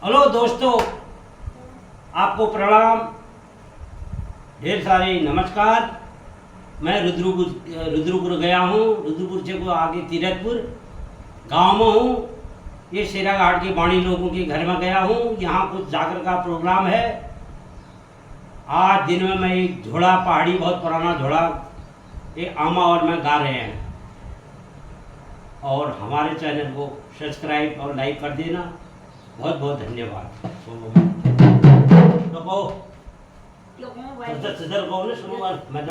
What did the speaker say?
Hello दोस्तों, आपको प्रणाम, ढेर सारे नमस्कार। मैं रुद्रपुर गया हूँ। रुद्रपुर से को आगे तीरथपुर गांव में हूँ। ये शेराघाट के बाणी लोगों के घर में गया हूँ। यहाँ कुछ जागर का प्रोग्राम है। आज दिन में मैं एक झोड़ा, पहाड़ी बहुत पुराना झोड़ा, एक आमा और मैं गा रहे हैं। और हमारे चैनल को सब्सक्राइब और लाइक कर देना। बहुत बहुत धन्यवाद। तो कहो, Yok mo ba? सदर कहो ना, सुनो मैं